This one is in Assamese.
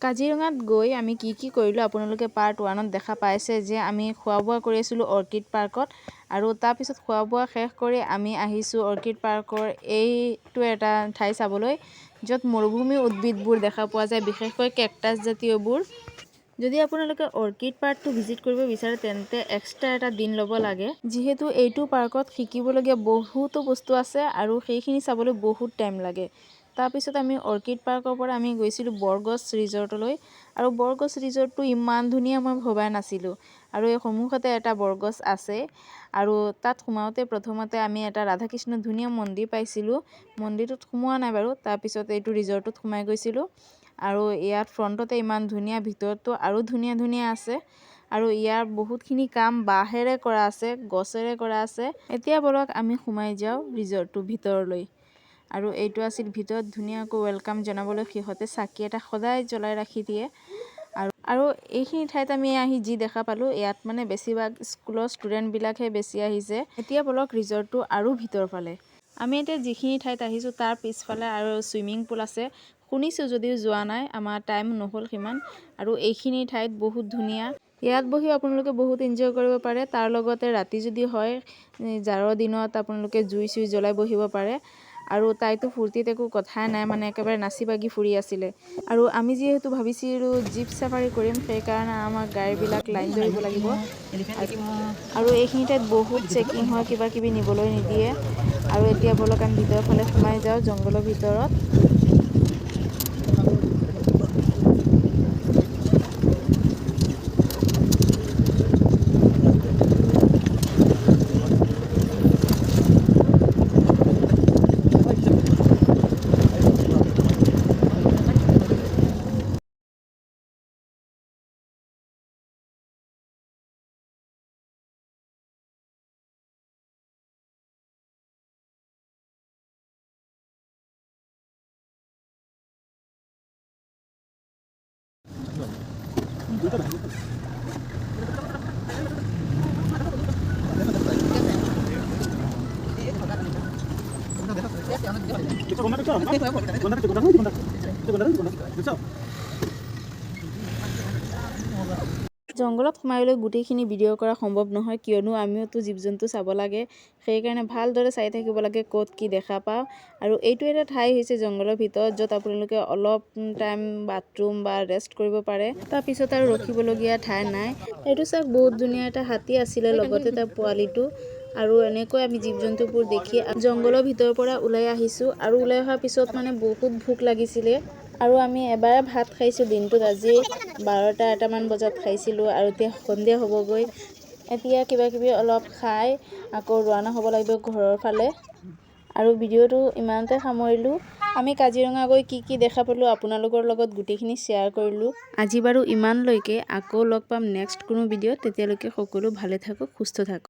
কাজিৰঙাত গৈ আমি কি কৰিলোঁ আপোনালোকে পাৰ্ট 1ত দেখা পাইছে যে আমি খোৱা বোৱা কৰি আছিলোঁ অৰ্কিড পাৰ্কত আৰু তাৰপিছত খোৱা বোৱা শেষ কৰি আমি আহিছোঁ অৰ্কিড পাৰ্কৰ এইটো এটা ঠাই চাবলৈ য'ত মৰুভূমি উদ্ভিদবোৰ দেখা পোৱা যায়, বিশেষকৈ কেকটাছ জাতীয়বোৰ। যদি আপোনালোকে অৰ্কিড পাৰ্কটো ভিজিট কৰিব বিচাৰে তেন্তে এক্সট্ৰা এটা দিন ল'ব লাগে, যিহেতু এইটো পাৰ্কত শিকিবলগীয়া বহুতো বস্তু আছে আৰু সেইখিনি চাবলৈ বহুত টাইম লাগে। তাৰপিছত আমি অৰ্কিড পাৰ্কৰ পৰা আমি গৈছিলোঁ বৰগছ ৰিজৰ্টলৈ আৰু বৰগছ ৰিজৰ্টটো ইমান ধুনীয়া মই ভবা নাছিলোঁ আৰু এই সন্মুখতে এটা বৰগছ আছে আৰু তাত সোমাওঁতে প্ৰথমতে আমি এটা ৰাধাকৃষ্ণ ধুনীয়া মন্দিৰ পাইছিলোঁ। মন্দিৰটোত সোমোৱা নাই বাৰু, তাৰপিছত এইটো ৰিজৰ্টত সোমাই গৈছিলোঁ আৰু ইয়াত ফ্ৰণ্টতে ইমান ধুনীয়া, ভিতৰতো আৰু ধুনীয়া আছে আৰু ইয়াৰ বহুতখিনি কাম বাঁহেৰে কৰা আছে, গছেৰে কৰা আছে। এতিয়া বলক আমি সোমাই যাওঁ ৰিজৰ্টটোৰ ভিতৰলৈ। আৰু এইটো আছিল ভিতৰত ধুনীয়াকৈ ৱেলকাম জনাবলৈ সিহঁতে চাকি এটা সদায় জ্বলাই ৰাখি দিয়ে আৰু এইখিনি ঠাইত আমি আহি যি দেখা পালোঁ, ইয়াত মানে বেছিভাগ স্কুলৰ ষ্টুডেণ্টবিলাকহে বেছি আহিছে। এতিয়া বলক ৰিজৰ্টটো আৰু ভিতৰ ফালে। আমি এতিয়া যিখিনি ঠাইত আহিছোঁ তাৰ পিছফালে আৰু ছুইমিং পুল আছে, শুনিছোঁ যদিও যোৱা নাই, আমাৰ টাইম নহ'ল সিমান। আৰু এইখিনি ঠাইত বহুত ধুনীয়া, ইয়াত বহি আপোনালোকে বহুত এনজয় কৰিব পাৰে। তাৰ লগতে ৰাতি যদি হয় জাৰৰ দিনত আপোনালোকে জুই জ্বলাই বহিব পাৰে আৰু তাইতো ফূৰ্তিত একো কথাই নাই, মানে একেবাৰে নাচি বাগি ফুৰি আছিলে। আৰু আমি যিহেতু ভাবিছিলোঁ জীপ চাফাৰী কৰিম, সেইকাৰণে আমাৰ গাড়ীবিলাক লাইন ধৰিব লাগিব আৰু এইখিনি ঠাইত বহুত চেকিং হয়, কিবা কিবি নিবলৈ নিদিয়ে। আৰু এতিয়া বলক আমি ভিতৰৰ ফালে সোমাই যাওঁ জংঘলৰ ভিতৰত। জংঘলত সোমাই লৈ গোটেইখিনি ভিডিঅ' কৰা সম্ভৱ নহয়, কিয়নো আমিওতো জীৱ জন্তু চাব লাগে, সেইকাৰণে ভালদৰে চাই থাকিব লাগে ক'ত কি দেখা পাওঁ। আৰু এইটো এটা ঠাই হৈছে জংঘলৰ ভিতৰত য'ত আপোনালোকে অলপ টাইম বাথৰুম বা ৰেষ্ট কৰিব পাৰে, তাৰপিছত আৰু ৰখিবলগীয়া ঠাই নাই। এইটো চাওক, বহুত ধুনীয়া এটা হাতী আছিলে, লগতে তাৰ পোৱালিটো। আৰু এনেকৈ আমি জীৱ জন্তুবোৰ দেখি জংঘলৰ ভিতৰৰ পৰা ওলাই আহিছোঁ আৰু ওলাই অহাৰ পিছত মানে বহুত ভোক লাগিছিলে আৰু আমি এবাৰে ভাত খাইছোঁ দিনটোত, আজি 12টা-1টামান বজাত খাইছিলোঁ আৰু এতিয়া সন্ধিয়া হ'বগৈ। এতিয়া কিবা কিবি অলপ খাই আকৌ ৰাওনা হ'ব লাগিব ঘৰৰ ফালে। আৰু ভিডিঅ'টো ইমানতে সামৰিলোঁ। আমি কাজিৰঙা গৈ কি দেখা পালোঁ আপোনালোকৰ লগত গোটেইখিনি শ্বেয়াৰ কৰিলোঁ। আজি বাৰু ইমানলৈকে, আকৌ লগ পাম নেক্সট কোনো ভিডিঅ'ত। তেতিয়ালৈকে সকলো ভালে থাকক, সুস্থ থাকক।